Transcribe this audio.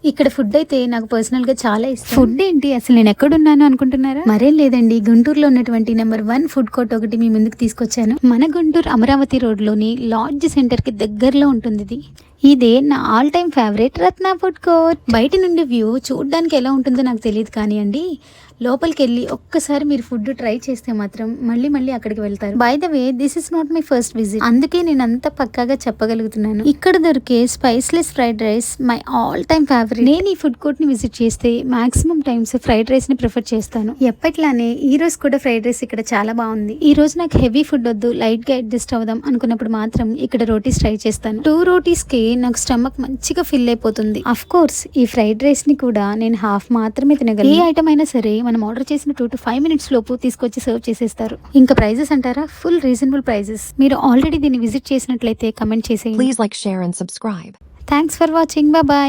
ఇక్కడ ఫుడ్ అయితే నాకు పర్సనల్ గా చాలా ఇష్టం. ఫుడ్ ఏంటి అసలు నేను ఎక్కడున్నాను అనుకుంటున్నారా? మరేం లేదండి, గుంటూరులో ఉన్నటువంటి నెంబర్ 1 ఫుడ్ కోర్ట్ ఒకటి మీ ముందుకు తీసుకొచ్చాను. మన గుంటూరు అమరావతి రోడ్ లోని లాడ్జ్ సెంటర్ కి దగ్గరలో ఉంటుంది ఇది. ఇదే నా ఆల్ టైమ్ ఫేవరెట్ రత్న ఫుడ్ కోర్ట్. బయట నుండి వ్యూ చూడడానికి ఎలా ఉంటుందో నాకు తెలియదు కానీ అండి, లోపలికి వెళ్ళి ఒక్కసారి మీరు ఫుడ్ ట్రై చేస్తే మాత్రం మళ్ళీ మళ్ళీ అక్కడికి వెళ్తారు. By the way, this is not my first visit, అందుకే నేను అంత పక్కాగా చెప్పగలుగుతున్నాను. ఇక్కడ దొరికే spiceless fried rice my all time favourite. నేను ఈ ఫుడ్ కోర్ట్ ని విజిట్ చేస్తే మాక్సిమం టైమ్స్ ఫ్రైడ్ రైస్ ని ప్రిఫర్ చేస్తాను. ఎప్పట్లానే ఈ రోజు కూడా ఫ్రైడ్ రైస్ ఇక్కడ చాలా బాగుంది. ఈ రోజు నాకు హెవీ ఫుడ్ వద్దు, లైట్ గా అడ్జస్ట్ అవుదాం అనుకున్నప్పుడు మాత్రం ఇక్కడ రోటీస్ ట్రై చేస్తాను. 2 రోటీస్ కి నాకు స్టమక్ మంచిగా ఫిల్ అయిపోతుంది. అఫ్ కోర్స్ ఈ ఫ్రైడ్ రైస్ ని కూడా నేను హాఫ్ మాత్రమే తినగలను. ఏ ఐటమ్ అయినా సరే మనం ఆర్డర్ చేసిన 2 to 5 minutes లోపు తీసుకొచ్చి సర్వ్ చేసేస్తారు. ఇంకా ప్రైజెస్ అంటారా, ఫుల్ రీజనబుల్ ప్రైజెస్. మీరు ఆల్రెడీ దీన్ని విజిట్ చేసినట్లయితే కమెంట్ చేసేయండి. Please like, share and subscribe. Thanks for watching. Bye.